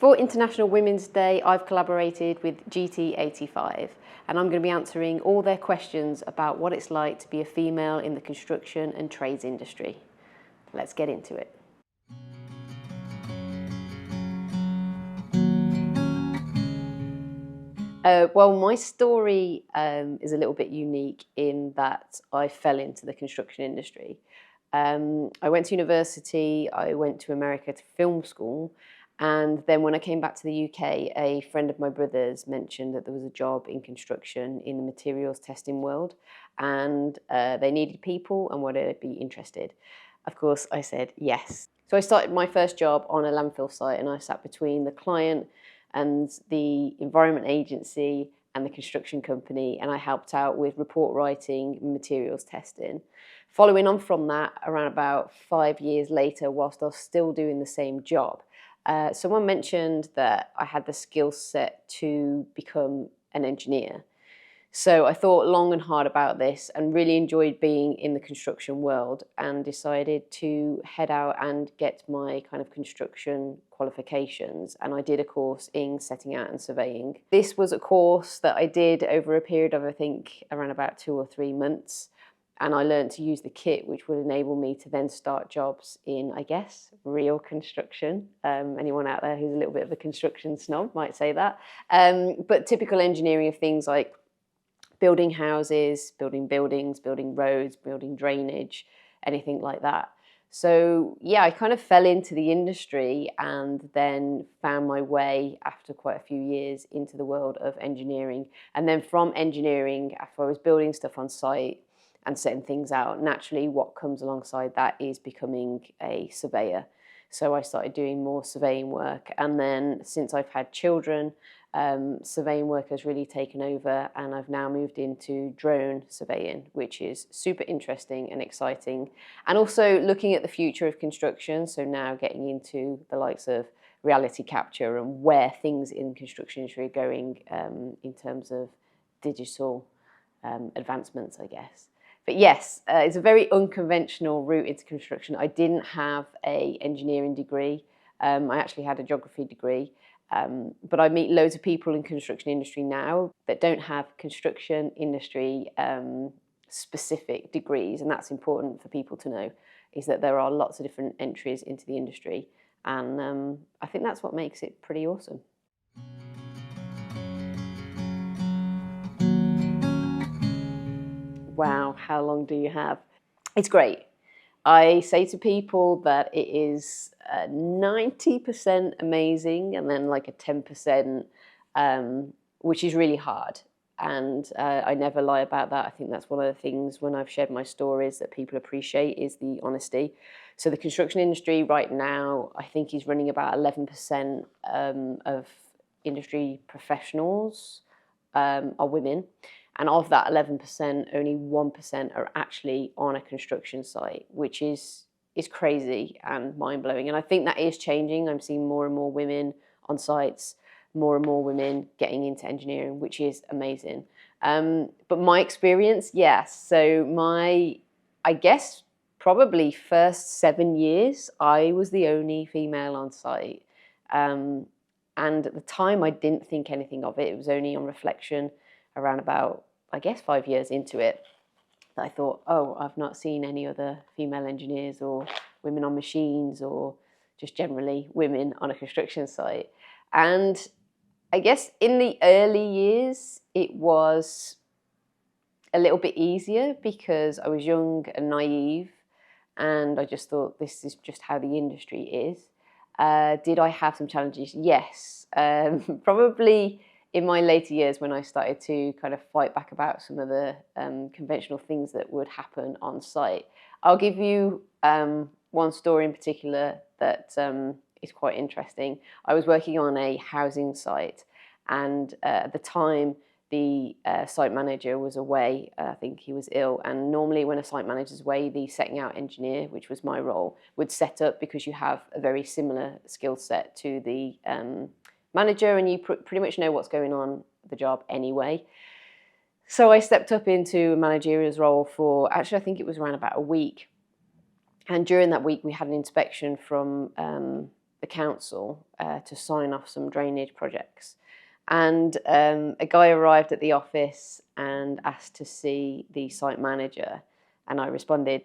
For International Women's Day, I've collaborated with GT85 and I'm going to be answering all their questions about what it's like to be a female in the construction and trades industry. Let's get into it. Well, my story is a little bit unique in that I fell into the construction industry. I went to university, I went to America to film school, and then when I came back to the UK, a friend of my brother's mentioned that there was a job in construction in the materials testing world, and they needed people and would I be interested. Of course, I said yes. So I started my first job on a landfill site, and I sat between the client and the environment agency and the construction company, and I helped out with report writing and materials testing. Following on from that, around about 5 years later, whilst I was still doing the same job, someone mentioned that I had the skill set to become an engineer. So I thought long and hard about this and really enjoyed being in the construction world, and decided to head out and get my kind of construction qualifications. And I did a course in setting out and surveying. This was a course that I did over a period of, I think, around about 2 or 3 months. And I learned to use the kit, which would enable me to then start jobs in, I guess, real construction. Anyone out there who's a little bit of a construction snob might say that. But typical engineering of things like building houses, building buildings, building roads, building drainage, anything like that. So yeah, I kind of fell into the industry and then found my way after quite a few years into the world of engineering. And then from engineering, after I was building stuff on site and setting things out, naturally what comes alongside that is becoming a surveyor. So I started doing more surveying work, and then since I've had children, surveying work has really taken over, and I've now moved into drone surveying, which is super interesting and exciting, and also looking at the future of construction. So now getting into the likes of reality capture and where things in the construction industry are going in terms of digital advancements, I guess. But yes, it's a very unconventional route into construction. I didn't have an engineering degree. I actually had a geography degree. But I meet loads of people in the construction industry now that don't have construction industry specific degrees. And that's important for people to know, is that there are lots of different entries into the industry. And I think that's what makes it pretty awesome. Wow, how long do you have? It's great. I say to people that it is 90% amazing and then like a 10%, which is really hard. And I never lie about that. I think that's one of the things when I've shared my stories that people appreciate is the honesty. So the construction industry right now, I think, is running about 11% of industry professionals are women. And of that 11%, only 1% are actually on a construction site, which is crazy and mind-blowing. And I think that is changing. I'm seeing more and more women on sites, more and more women getting into engineering, which is amazing. But my experience, yes. So I guess, probably first 7 years, I was the only female on site. And at the time, I didn't think anything of it. It was only on reflection around about, I guess, 5 years into it, that I thought, oh, I've not seen any other female engineers or women on machines or just generally women on a construction site. And I guess in the early years, it was a little bit easier because I was young and naive, and I just thought this is just how the industry is. Did I have some challenges? Yes. Probably in my later years, when I started to kind of fight back about some of the conventional things that would happen on site. I'll give you one story in particular that is quite interesting. I was working on a housing site, and at the time, the site manager was away. I think he was ill, and normally when a site manager's away, the setting out engineer, which was my role, would set up, because you have a very similar skill set to the manager, and you pretty much know what's going on the job anyway. So I stepped up into a managerial role for, actually, I think it was around about a week. And during that week, we had an inspection from the council to sign off some drainage projects. And a guy arrived at the office and asked to see the site manager. And I responded,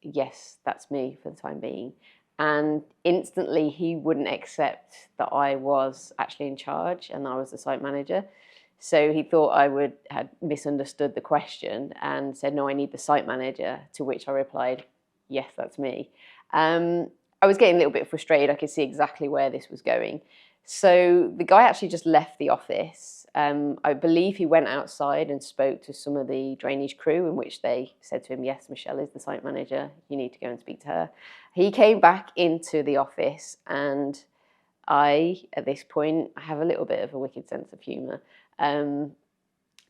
yes, that's me for the time being. And instantly he wouldn't accept that I was actually in charge and I was the site manager. So he thought I had misunderstood the question and said, no, I need the site manager, to which I replied, yes, that's me. I was getting a little bit frustrated. I could see exactly where this was going. So the guy actually just left the office. I believe he went outside and spoke to some of the drainage crew, in which they said to him, yes, Michelle is the site manager. You need to go and speak to her. He came back into the office, and at this point, I have a little bit of a wicked sense of humour. Didn't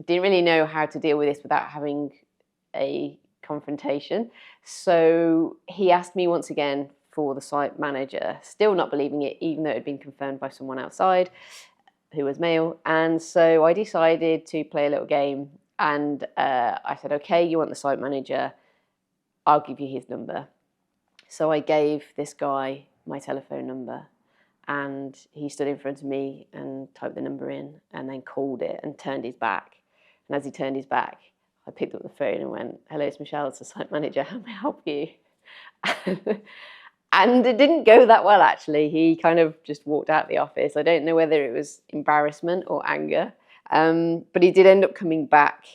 really know how to deal with this without having a confrontation. So he asked me once again for the site manager, still not believing it, even though it had been confirmed by someone outside who was male. And so I decided to play a little game, and I said, okay, you want the site manager, I'll give you his number. So I gave this guy my telephone number, and he stood in front of me and typed the number in and then called it and turned his back. And as he turned his back, I picked up the phone and went, hello, it's Michelle, it's the site manager, how may I help you? And it didn't go that well, actually. He kind of just walked out the office. I don't know whether it was embarrassment or anger, but he did end up coming back,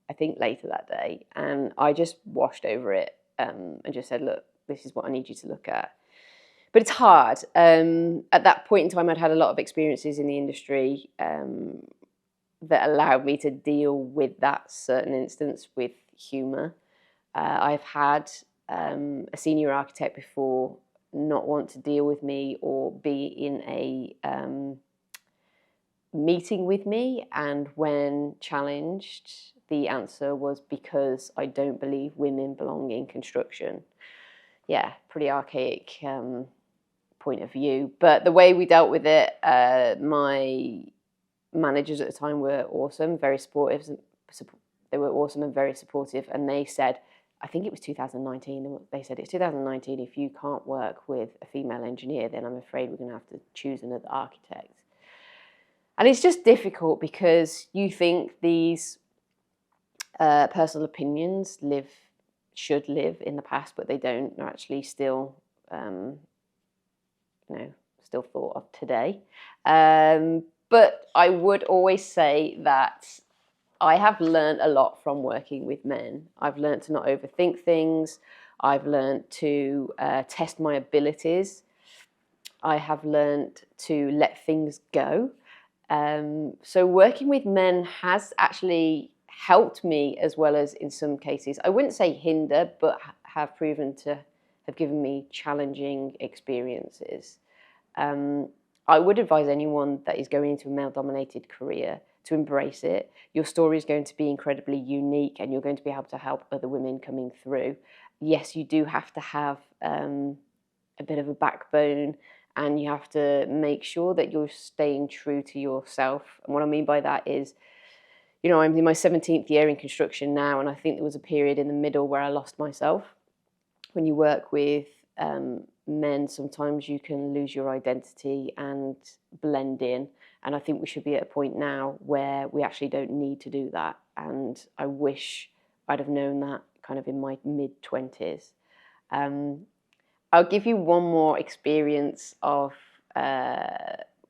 I think, later that day. And I just washed over it and just said, look, this is what I need you to look at. But it's hard. At that point in time, I'd had a lot of experiences in the industry that allowed me to deal with that certain instance with humour. I've had a senior architect before not want to deal with me or be in a meeting with me, and when challenged, the answer was because I don't believe women belong in construction. Yeah, pretty archaic point of view. But the way we dealt with it, my managers at the time were awesome, very supportive. They were awesome and very supportive, and they said, I think it was 2019, they said, it's 2019, if you can't work with a female engineer, then I'm afraid we're going to have to choose another architect. And it's just difficult because you think these personal opinions should live in the past, but they don't. They're actually still, still thought of today. But I would always say that I have learned a lot from working with men. I've learned to not overthink things. I've learned to test my abilities. I have learned to let things go. So working with men has actually helped me, as well as in some cases, I wouldn't say hinder, but have proven to have given me challenging experiences. I would advise anyone that is going into a male-dominated career to embrace it. Your story is going to be incredibly unique, and you're going to be able to help other women coming through. Yes, you do have to have a bit of a backbone, and you have to make sure that you're staying true to yourself. And what I mean by that is, I'm in my 17th year in construction now, and I think there was a period in the middle where I lost myself. When you work with men, sometimes you can lose your identity and blend in. And I think we should be at a point now where we actually don't need to do that. And I wish I'd have known that kind of in my mid-20s. I'll give you one more experience of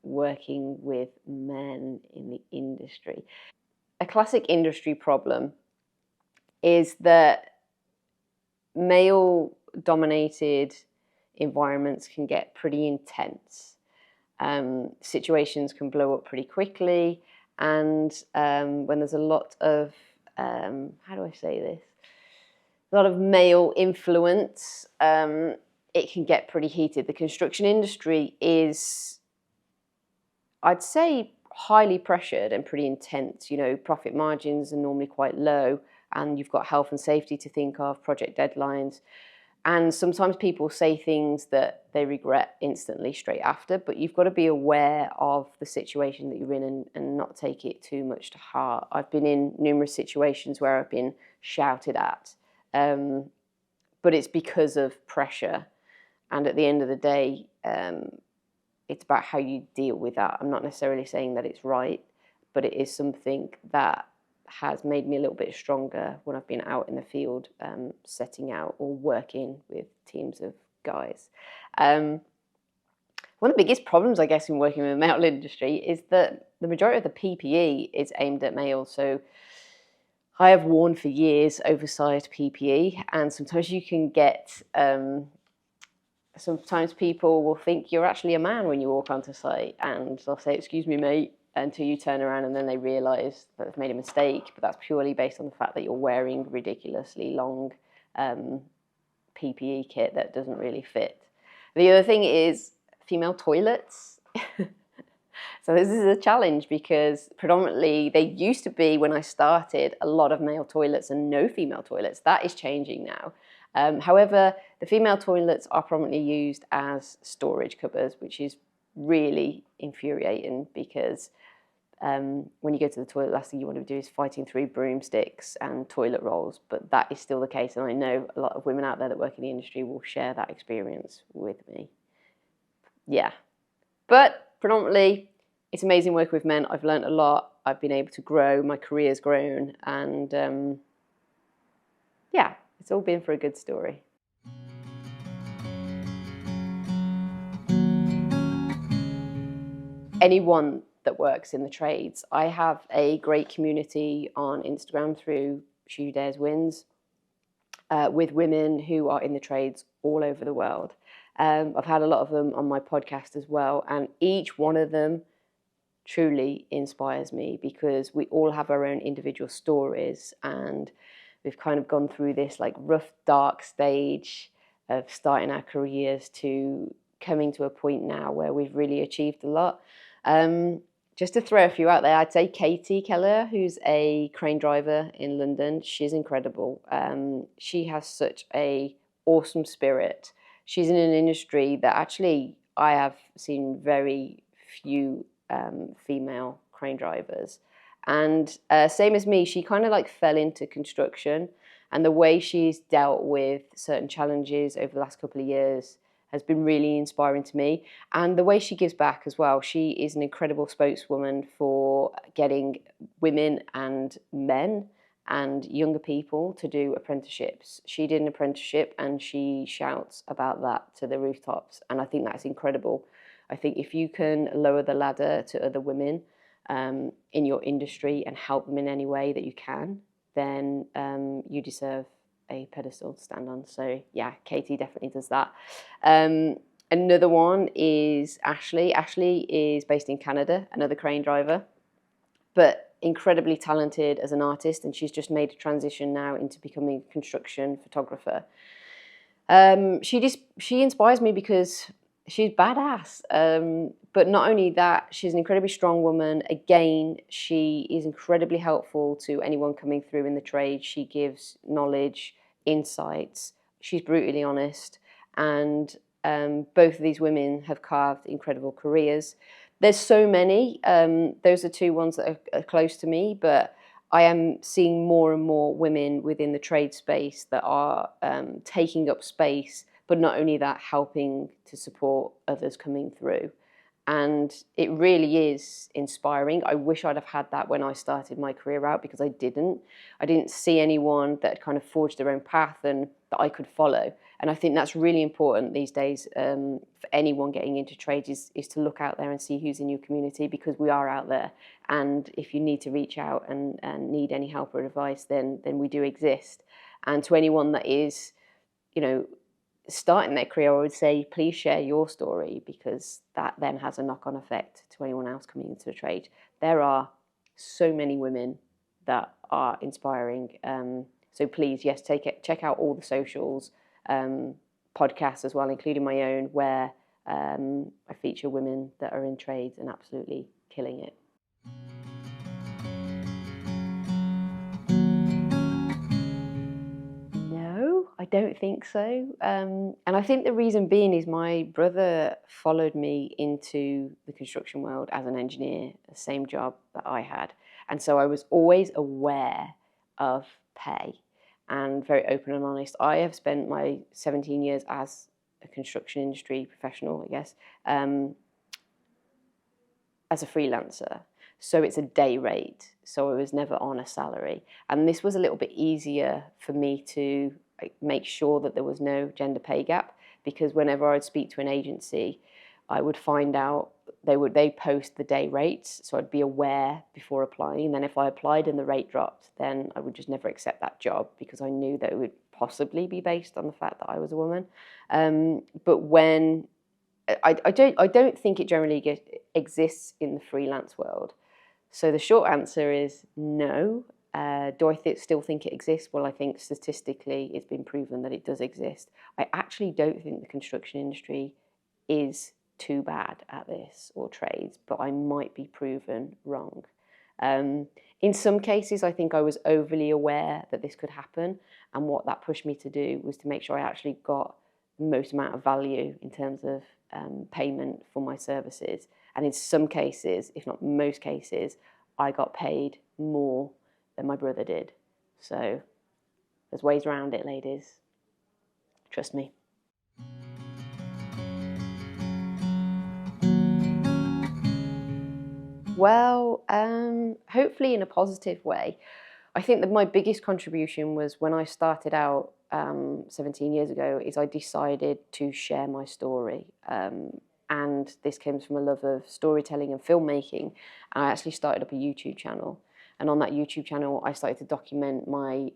working with men in the industry. A classic industry problem is that male-dominated environments can get pretty intense. Situations can blow up pretty quickly, and when there's a lot of, how do I say this? A lot of male influence, it can get pretty heated. The construction industry is, I'd say, highly pressured and pretty intense. Profit margins are normally quite low, and you've got health and safety to think of, project deadlines. And sometimes people say things that they regret instantly straight after, but you've got to be aware of the situation that you're in and not take it too much to heart. I've been in numerous situations where I've been shouted at, but it's because of pressure. And at the end of the day, it's about how you deal with that. I'm not necessarily saying that it's right, but it is something that has made me a little bit stronger when I've been out in the field, setting out or working with teams of guys. One of the biggest problems, I guess, in working in the metal industry is that the majority of the PPE is aimed at males. So I have worn for years oversized PPE, and sometimes you can get, sometimes people will think you're actually a man when you walk onto site, and they'll say, "Excuse me, mate," until you turn around and then they realise that they've made a mistake. But that's purely based on the fact that you're wearing ridiculously long PPE kit that doesn't really fit. The other thing is female toilets. So this is a challenge because predominantly they used to be, when I started, a lot of male toilets and no female toilets. That is changing now. However, the female toilets are prominently used as storage cupboards, which is really infuriating because when you go to the toilet, last thing you want to do is fighting through broomsticks and toilet rolls. But that is still the case, and I know a lot of women out there that work in the industry will share that experience with me. Yeah, but predominantly it's amazing working with men. I've learned a lot. I've been able to grow. My career's grown, and yeah, it's all been for a good story. Anyone that works in the trades, I have a great community on Instagram through She Dares Wins with women who are in the trades all over the world. I've had a lot of them on my podcast as well, and each one of them truly inspires me because we all have our own individual stories, and we've kind of gone through this like rough, dark stage of starting our careers to coming to a point now where we've really achieved a lot. Just to throw a few out there, I'd say Katie Keller, who's a crane driver in London. She's incredible. She has such a awesome spirit. She's in an industry that actually I have seen very few female crane drivers. And same as me, she kind of like fell into construction, and the way she's dealt with certain challenges over the last couple of years has been really inspiring to me. And the way she gives back as well. She is an incredible spokeswoman for getting women and men and younger people to do apprenticeships. She did an apprenticeship and she shouts about that to the rooftops. And I think that's incredible. I think if you can lower the ladder to other women in your industry and help them in any way that you can, then you deserve a pedestal to stand on. So yeah, Katie definitely does that. Another one is Ashley. Ashley is based in Canada, another crane driver, but incredibly talented as an artist, and she's just made a transition now into becoming a construction photographer. She inspires me because she's badass. But not only that, she's an incredibly strong woman. Again, she is incredibly helpful to anyone coming through in the trade. She gives knowledge, insights. She's brutally honest. And both of these women have carved incredible careers. There's so many. Those are two ones that are close to me, but I am seeing more and more women within the trade space that are taking up space, but not only that, helping to support others coming through. And it really is inspiring. I wish I'd have had that when I started my career out, because I didn't. I didn't see anyone that had kind of forged their own path and that I could follow. And I think that's really important these days for anyone getting into trades is to look out there and see who's in your community, because we are out there. And if you need to reach out and need any help or advice, then we do exist. And to anyone that is, starting their career, I would say please share your story, because that then has a knock-on effect to anyone else coming into the trade. There are so many women that are inspiring. So please, yes, check out all the socials, podcasts as well, including my own, where I feature women that are in trades and absolutely killing it. No, I don't think so. And I think the reason being is my brother followed me into the construction world as an engineer, the same job that I had. And so I was always aware of pay and very open and honest. I have spent my 17 years as a construction industry professional, I guess, as a freelancer. So it's a day rate. So I was never on a salary. And this was a little bit easier for me to make sure that there was no gender pay gap, because whenever I'd speak to an agency, I would find out they post the day rates, so I'd be aware before applying. And then if I applied and the rate dropped, then I would just never accept that job, because I knew that it would possibly be based on the fact that I was a woman. But when I don't think it generally exists in the freelance world. So the short answer is no. Do I still think it exists? Well, I think statistically it's been proven that it does exist. I actually don't think the construction industry is too bad at this, or trades, but I might be proven wrong. In some cases, I think I was overly aware that this could happen, and what that pushed me to do was to make sure I actually got the most amount of value in terms of payment for my services. And in some cases, if not most cases, I got paid more than my brother did. So there's ways around it, ladies. Trust me. Well, hopefully in a positive way. I think that my biggest contribution was when I started out 17 years ago, is I decided to share my story. And this comes from a love of storytelling and filmmaking. And I actually started up a YouTube channel. And on that YouTube channel, I started to document my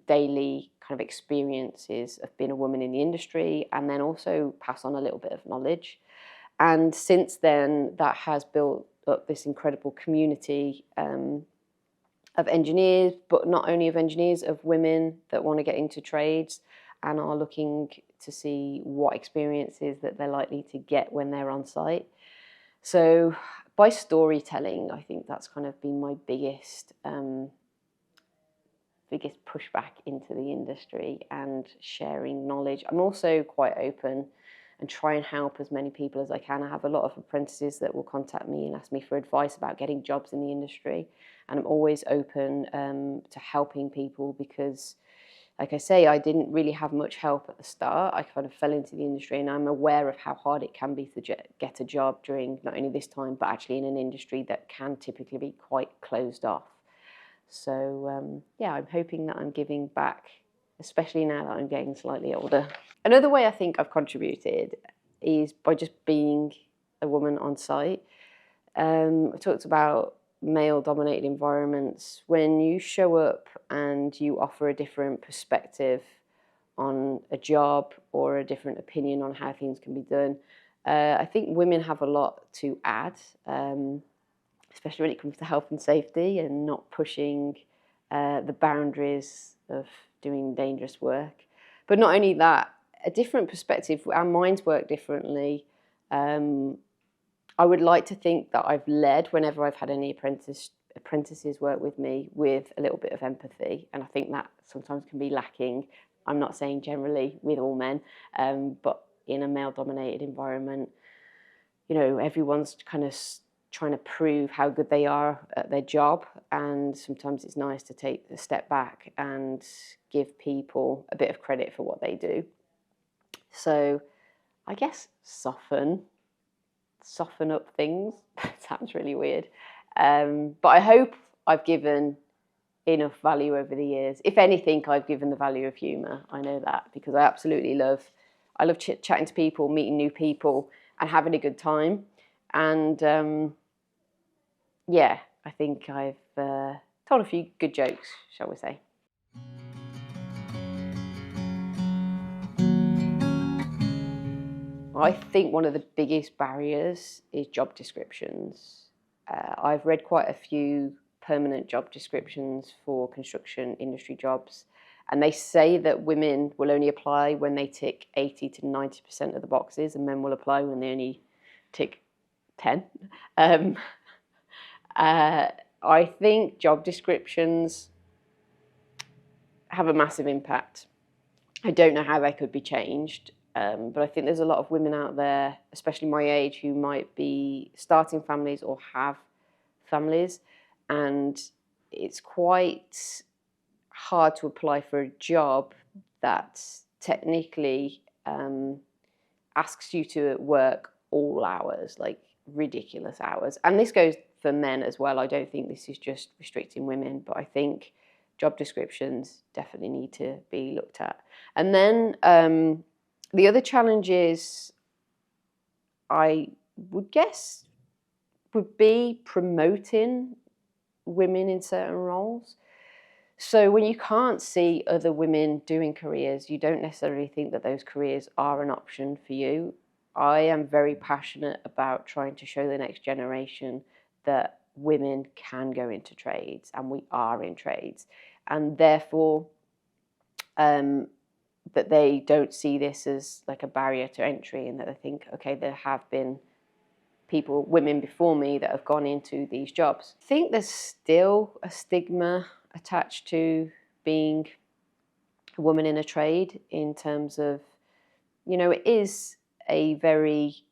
daily kind of experiences of being a woman in the industry, and then also pass on a little bit of knowledge. And since then, that has built up this incredible community of engineers, but not only of engineers, of women that want to get into trades and are looking to see what experiences that they're likely to get when they're on site. So by storytelling, I think that's kind of been my biggest pushback into the industry, and sharing knowledge. I'm also quite open and try and help as many people as I can. I have a lot of apprentices that will contact me and ask me for advice about getting jobs in the industry. And I'm always open to helping people, because, like I say, I didn't really have much help at the start. I kind of fell into the industry, and I'm aware of how hard it can be to get a job during not only this time, but actually in an industry that can typically be quite closed off. So, yeah, I'm hoping that I'm giving back, especially now that I'm getting slightly older. Another way I think I've contributed is by just being a woman on site. I talked about male-dominated environments. When you show up and you offer a different perspective on a job, or a different opinion on how things can be done, I think women have a lot to add, especially when it comes to health and safety and not pushing the boundaries of doing dangerous work. But not only that, a different perspective. Our minds work differently. I would like to think that I've led whenever I've had any apprentices work with me with a little bit of empathy, and I think that sometimes can be lacking. I'm not saying generally with all men, but in a male-dominated environment, you know, everyone's kind of trying to prove how good they are at their job, and sometimes it's nice to take a step back and give people a bit of credit for what they do. So I guess soften up things. Sounds really weird, but I hope I've given enough value over the years. If anything, I've given the value of humour. I know that, because I absolutely love chatting to people, meeting new people, and having a good time. And yeah, I think I've told a few good jokes, shall we say. I think one of the biggest barriers is job descriptions. I've read quite a few permanent job descriptions for construction industry jobs, and they say that women will only apply when they tick 80 to 90% of the boxes, and men will apply when they only tick 10. I think job descriptions have a massive impact. I don't know how they could be changed, but I think there's a lot of women out there, especially my age, who might be starting families or have families, and it's quite hard to apply for a job that technically asks you to work all hours. Like, ridiculous hours. And this goes for men as well. I don't think this is just restricting women, but I think job descriptions definitely need to be looked at. And then the other challenges, I would guess, would be promoting women in certain roles. So when you can't see other women doing careers, you don't necessarily think that those careers are an option for you. I am very passionate about trying to show the next generation that women can go into trades, and we are in trades, and therefore that they don't see this as like a barrier to entry, and that they think, okay, there have been people, women before me, that have gone into these jobs. I think there's still a stigma attached to being a woman in a trade, in terms of, you know, it is a very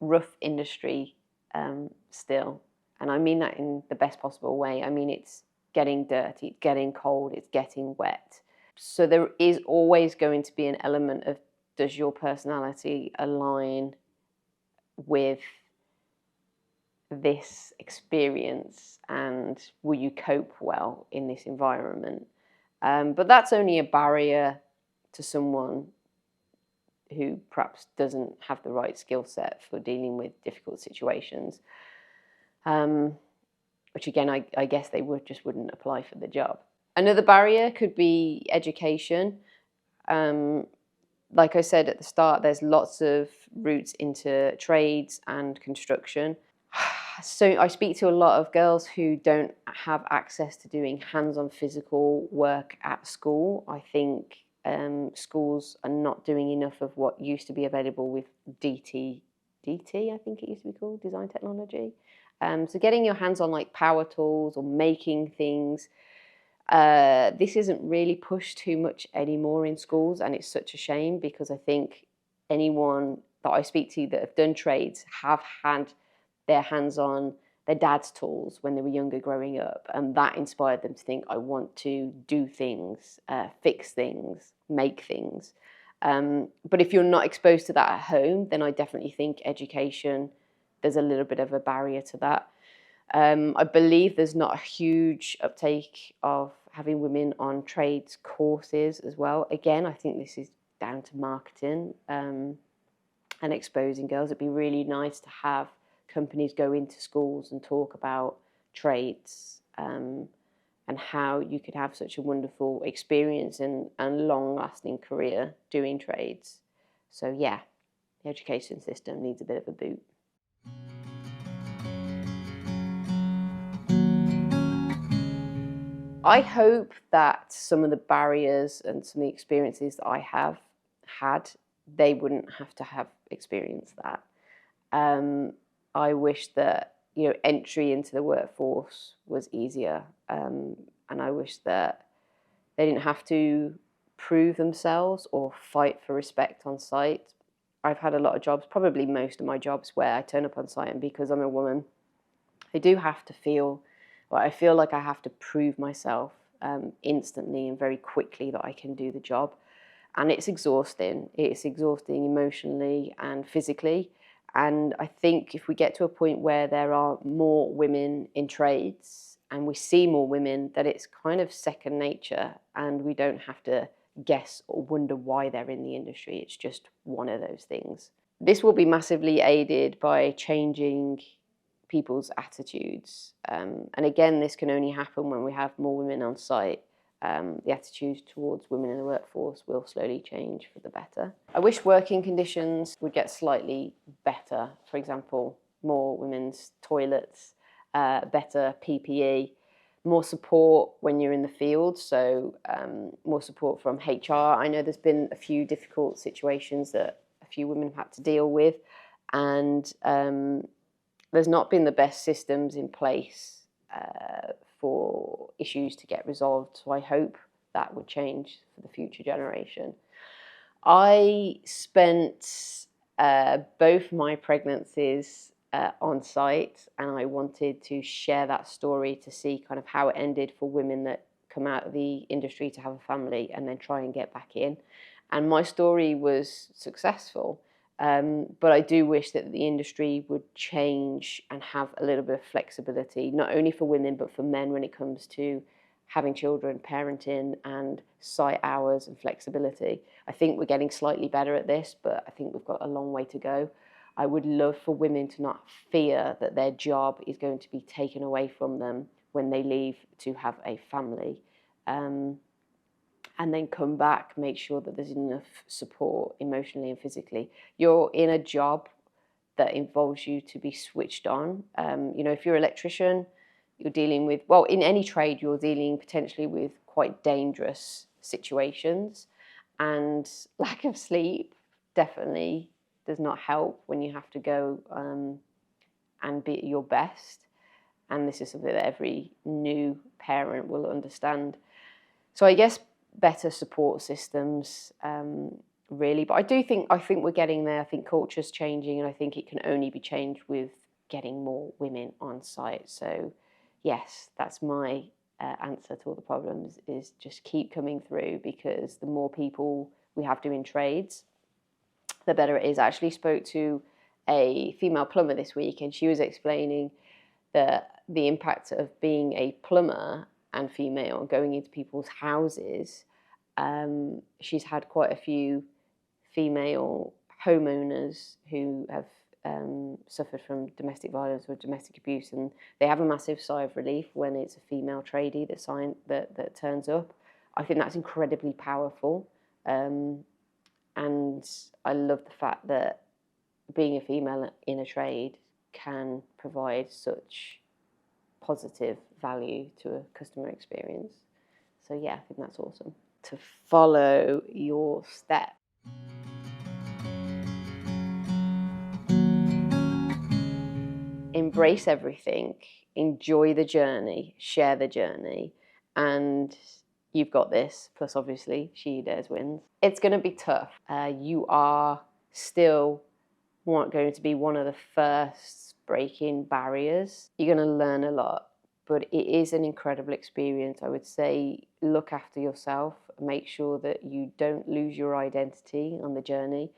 rough industry still. And I mean that in the best possible way. I mean, it's getting dirty, it's getting cold, it's getting wet. So there is always going to be an element of, does your personality align with this experience, and will you cope well in this environment? But that's only a barrier to someone who perhaps doesn't have the right skill set for dealing with difficult situations, which again, I guess they wouldn't apply for the job. Another barrier could be education. Like I said at the start, there's lots of routes into trades and construction. So I speak to a lot of girls who don't have access to doing hands-on physical work at school. I think schools are not doing enough of what used to be available with DT, I think it used to be called, design technology. So getting your hands on like power tools or making things, this isn't really pushed too much anymore in schools, and it's such a shame, because I think anyone that I speak to that have done trades have had their hands on their dad's tools when they were younger growing up, and that inspired them to think, I want to do things, fix things, make things. But if you're not exposed to that at home, then I definitely think education, there's a little bit of a barrier to that. I believe there's not a huge uptake of having women on trades courses as well. Again, I think this is down to marketing and exposing girls. It'd be really nice to have companies go into schools and talk about trades, and how you could have such a wonderful experience and long-lasting career doing trades. So yeah, the education system needs a bit of a boot. I hope that some of the barriers and some of the experiences that I have had, they wouldn't have to have experienced that. I wish that, you know, entry into the workforce was easier, and I wish that they didn't have to prove themselves or fight for respect on site. I've had a lot of jobs, probably most of my jobs, where I turn up on site, and because I'm a woman, I do have to feel, well, I feel like I have to prove myself instantly and very quickly that I can do the job. And it's exhausting. It's exhausting emotionally and physically. And I think if we get to a point where there are more women in trades and we see more women, that it's kind of second nature, and we don't have to guess or wonder why they're in the industry. It's just one of those things. This will be massively aided by changing people's attitudes. And again, this can only happen when we have more women on site. The attitudes towards women in the workforce will slowly change for the better. I wish working conditions would get slightly better. For example, more women's toilets, better PPE, more support when you're in the field. So more support from HR. I know there's been a few difficult situations that a few women have had to deal with, and there's not been the best systems in place for issues to get resolved. So I hope that would change for the future generation. I spent both my pregnancies on site, and I wanted to share that story to see kind of how it ended for women that come out of the industry to have a family and then try and get back in. And my story was successful. But I do wish that the industry would change and have a little bit of flexibility, not only for women, but for men when it comes to having children, parenting, and site hours and flexibility. I think we're getting slightly better at this, but I think we've got a long way to go. I would love for women to not fear that their job is going to be taken away from them when they leave to have a family. And then come back, make sure that there's enough support emotionally and physically. You're in a job that involves you to be switched on. If you're an electrician, you're dealing with, well, in any trade, you're dealing potentially with quite dangerous situations. And lack of sleep definitely does not help when you have to go and be at your best. And this is something that every new parent will understand. So I guess better support systems, really. But I think we're getting there. I think culture's changing, and I think it can only be changed with getting more women on site. So yes, that's my answer to all the problems, is just keep coming through, because the more people we have doing trades, the better it is. I actually spoke to a female plumber this week, and she was explaining the impact of being a plumber and female going into people's houses. She's had quite a few female homeowners who have suffered from domestic violence or domestic abuse, and they have a massive sigh of relief when it's a female tradie that turns up. I think that's incredibly powerful, and I love the fact that being a female in a trade can provide such positive value to a customer experience. So yeah, I think that's awesome. To follow your step. Embrace everything, enjoy the journey, share the journey, and you've got this. Plus, obviously, she dares wins. It's going to be tough. You are still going to be one of the first breaking barriers. You're going to learn a lot, but it is an incredible experience. I would say look after yourself, make sure that you don't lose your identity on the journey.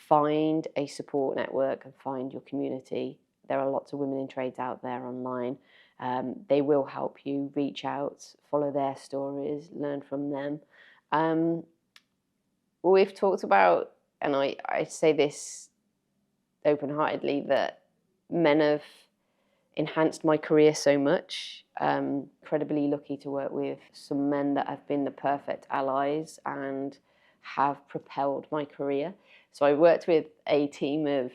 Find a support network and find your community. There are lots of women in trades out there online. They will help you. Reach out, follow their stories, learn from them. We've talked about, and I say this open-heartedly, that men have enhanced my career so much. Incredibly lucky to work with some men that have been the perfect allies and have propelled my career. So I worked with a team of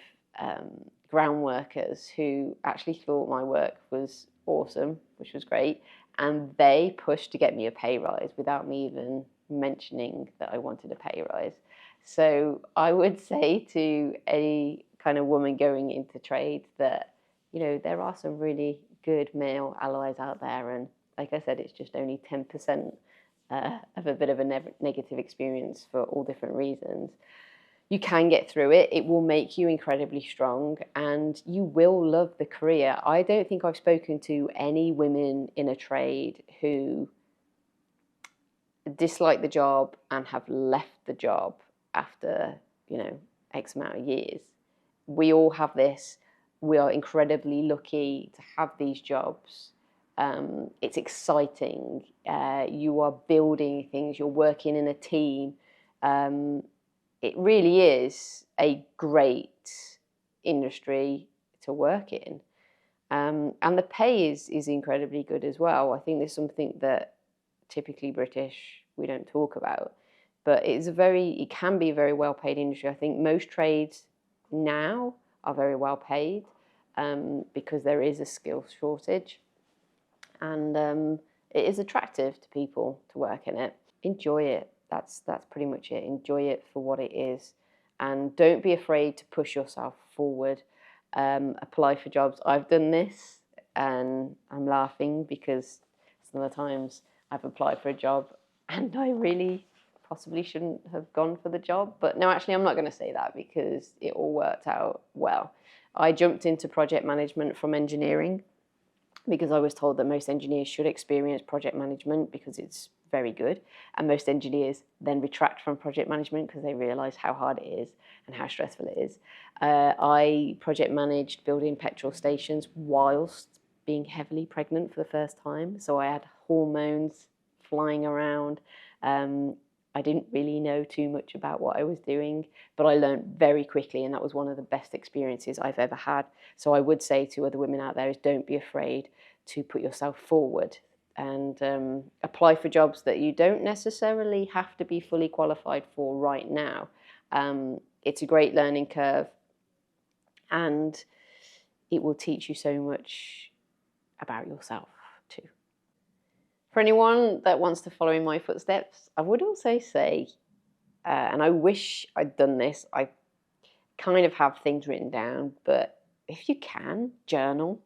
ground workers who actually thought my work was awesome, which was great, and they pushed to get me a pay rise without me even mentioning that I wanted a pay rise. So I would say to any kind of woman going into trade that, there are some really good male allies out there, and like I said, it's just only 10% of a bit of a negative experience for all different reasons. You can get through it. It will make you incredibly strong, and you will love the career. I don't think I've spoken to any women in a trade who dislike the job and have left the job after, X amount of years. We all have this. We are incredibly lucky to have these jobs. It's exciting. You are building things. You're working in a team. It really is a great industry to work in. And the pay is incredibly good as well. I think there's something that typically British we don't talk about, but it can be a very well paid industry. I think most trades now are very well paid because there is a skill shortage, and it is attractive to people to work in it. Enjoy it. That's pretty much it. Enjoy it for what it is, and don't be afraid to push yourself forward. Apply for jobs. I've done this, and I'm laughing because some of the times I've applied for a job and I really possibly shouldn't have gone for the job. But no, actually, I'm not going to say that because it all worked out well. I jumped into project management from engineering because I was told that most engineers should experience project management because it's very good. And most engineers then retract from project management because they realise how hard it is and how stressful it is. I project managed building petrol stations whilst being heavily pregnant for the first time. So I had hormones flying around. I didn't really know too much about what I was doing, but I learned very quickly, and that was one of the best experiences I've ever had. So I would say to other women out there is don't be afraid to put yourself forward and apply for jobs that you don't necessarily have to be fully qualified for right now. It's a great learning curve, and it will teach you so much about yourself too. For anyone that wants to follow in my footsteps, I would also say, and I wish I'd done this, I kind of have things written down, but if you can, journal.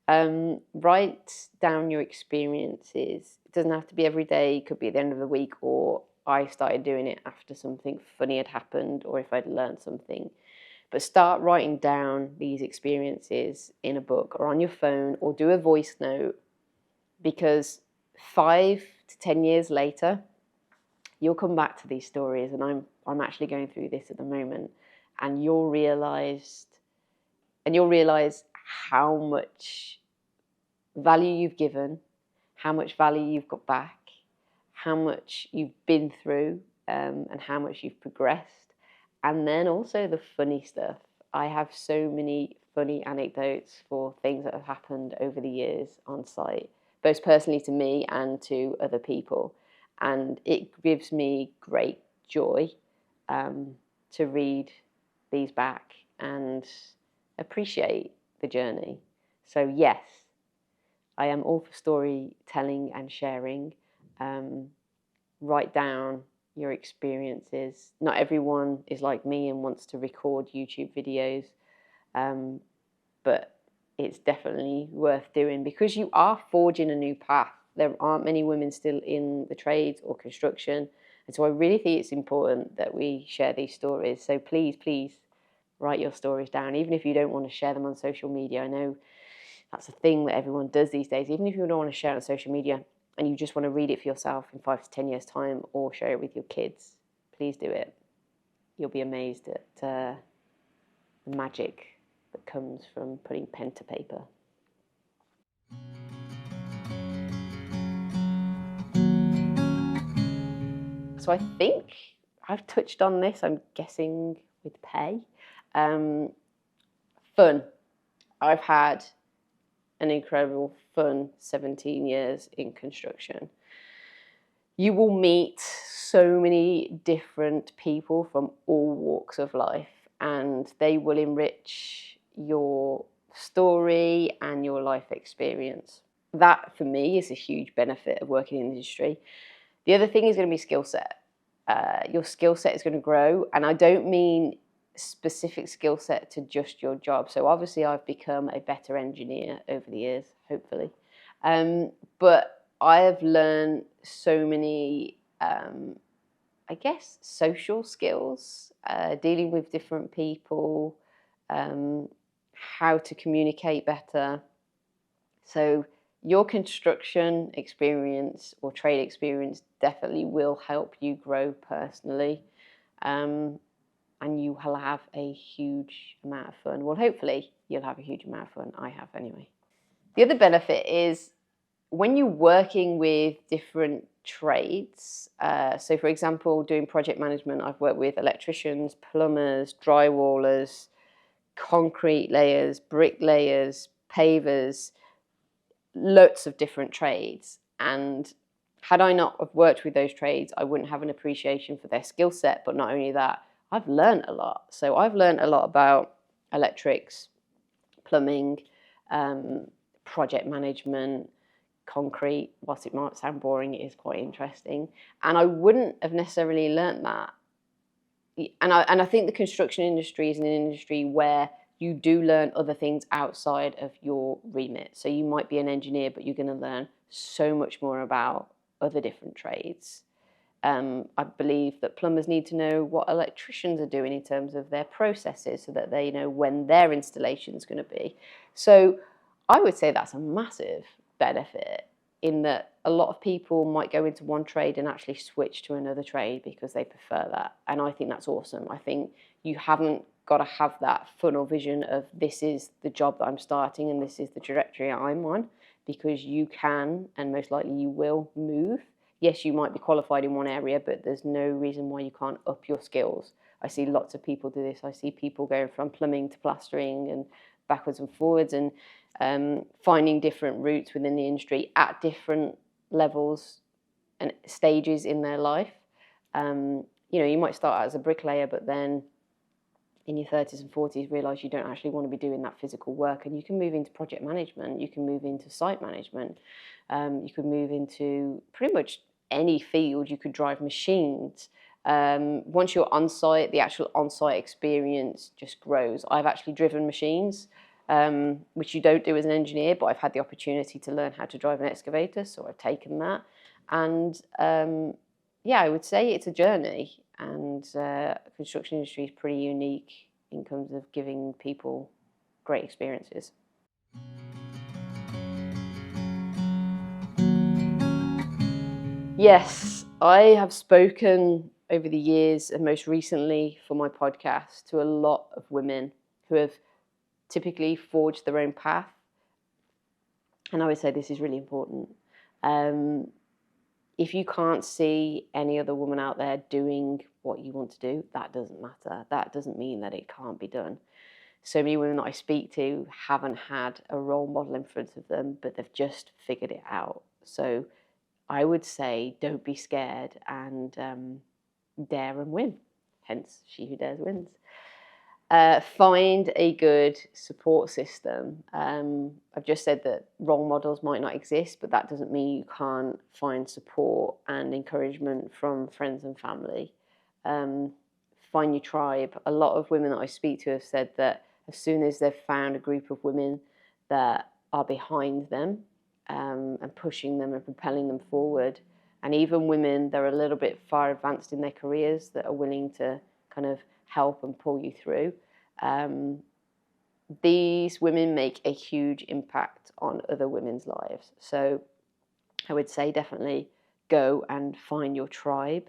Write down your experiences. It doesn't have to be every day, it could be at the end of the week, or I started doing it after something funny had happened or if I'd learned something. But start writing down these experiences in a book or on your phone, or do a voice note, because 5 to 10 years later, you'll come back to these stories, and I'm actually going through this at the moment, and you'll realize how much value you've given, how much value you've got back, how much you've been through, and how much you've progressed. And then also the funny stuff. I have so many funny anecdotes for things that have happened over the years on site, both personally to me and to other people. And it gives me great joy to read these back and appreciate the journey. So yes, I am all for storytelling and sharing. Write down your experiences. Not everyone is like me and wants to record YouTube videos, but it's definitely worth doing because you are forging a new path. There aren't many women still in the trades or construction, and so I really think it's important that we share these stories. So please, please write your stories down, even if you don't want to share them on social media. I know that's a thing that everyone does these days. Even if you don't want to share it on social media and you just want to read it for yourself in 5 to 10 years' time or share it with your kids, please do it. You'll be amazed at the magic that comes from putting pen to paper. So I think I've touched on this, I'm guessing, with pay. Fun. I've had an incredible fun 17 years in construction. You will meet so many different people from all walks of life, and they will enrich your story and your life experience. That, for me, is a huge benefit of working in the industry. The other thing is going to be skill set. Your skill set is going to grow, and I don't mean specific skill set to just your job. So obviously I've become a better engineer over the years, hopefully. But I have learned so many, I guess, social skills, dealing with different people, how to communicate better. So your construction experience or trade experience definitely will help you grow personally. And you will have a huge amount of fun. Well, hopefully you'll have a huge amount of fun. I have anyway. The other benefit is when you're working with different trades. So for example, doing project management, I've worked with electricians, plumbers, drywallers, concrete layers, brick layers, pavers, lots of different trades. And had I not have worked with those trades, I wouldn't have an appreciation for their skill set. But not only that, I've learned a lot. So I've learned a lot about electrics, plumbing, project management, concrete. Whilst it might sound boring, it is quite interesting. And I wouldn't have necessarily learned that. And I think the construction industry is an industry where you do learn other things outside of your remit. So you might be an engineer, but you're going to learn so much more about other different trades. I believe that plumbers need to know what electricians are doing in terms of their processes so that they know when their installation is going to be. So I would say that's a massive benefit in that a lot of people might go into one trade and actually switch to another trade because they prefer that. And I think that's awesome. I think you haven't got to have that funnel vision of this is the job that I'm starting and this is the trajectory I'm on, because you can, and most likely you will, move. Yes, you might be qualified in one area, but there's no reason why you can't up your skills. I see lots of people do this. I see people going from plumbing to plastering and backwards and forwards, and finding different routes within the industry at different levels and stages in their life. You might start out as a bricklayer, but then in your 30s and 40s realise you don't actually want to be doing that physical work, and you can move into project management, you can move into site management, you could move into pretty much any field. You could drive machines. Once you're on site, the actual on-site experience just grows. I've actually driven machines, which you don't do as an engineer, but I've had the opportunity to learn how to drive an excavator, so I've taken that. And I would say it's a journey, and the construction industry is pretty unique in terms of giving people great experiences. Yes, I have spoken over the years, and most recently for my podcast, to a lot of women who have typically forged their own path. And I would say this is really important. If you can't see any other woman out there doing what you want to do, that doesn't matter. That doesn't mean that it can't be done. So many women that I speak to haven't had a role model in front of them, but they've just figured it out. So I would say don't be scared, and dare and win. Hence, she who dares wins. Find a good support system. I've just said that role models might not exist, but that doesn't mean you can't find support and encouragement from friends and family. Find your tribe. A lot of women that I speak to have said that as soon as they've found a group of women that are behind them and pushing them and propelling them forward, and even women that are a little bit far advanced in their careers that are willing to kind of help and pull you through, these women make a huge impact on other women's lives. So I would say definitely go and find your tribe.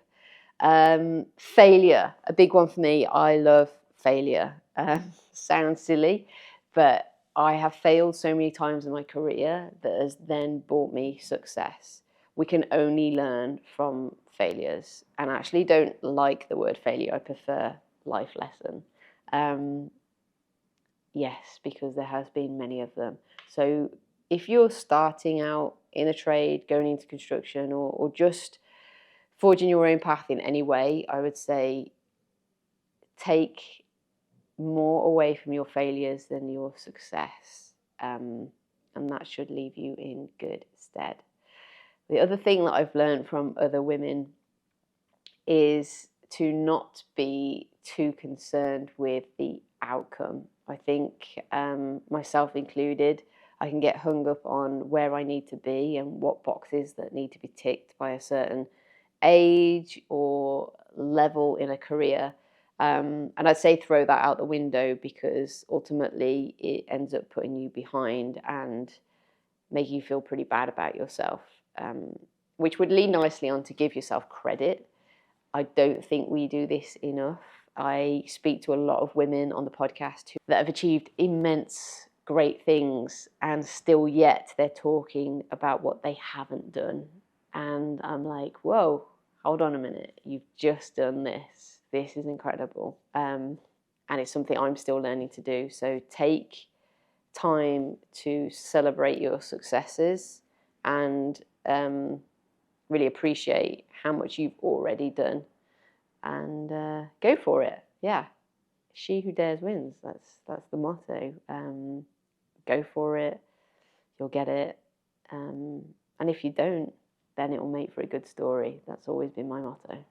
Failure, a big one for me. I love failure. Sounds silly, but I have failed so many times in my career that has then brought me success. We can only learn from failures, and I actually don't like the word failure. I prefer life lesson. Yes, because there has been many of them. So if you're starting out in a trade, going into construction, or just forging your own path in any way, I would say take more away from your failures than your success. And that should leave you in good stead. The other thing that I've learned from other women is to not be too concerned with the outcome. I think, myself included, I can get hung up on where I need to be and what boxes that need to be ticked by a certain age or level in a career. And I'd say throw that out the window, because ultimately it ends up putting you behind and making you feel pretty bad about yourself, which would lead nicely on to give yourself credit. I don't think we do this enough. I speak to a lot of women on the podcast that have achieved immense, great things, and still yet they're talking about what they haven't done. And I'm like, whoa, hold on a minute. You've just done this. This is incredible. And it's something I'm still learning to do. So take time to celebrate your successes and really appreciate how much you've already done, and go for it. Yeah, she who dares wins. That's the motto. Go for it. You'll get it. And if you don't, then it will make for a good story. That's always been my motto.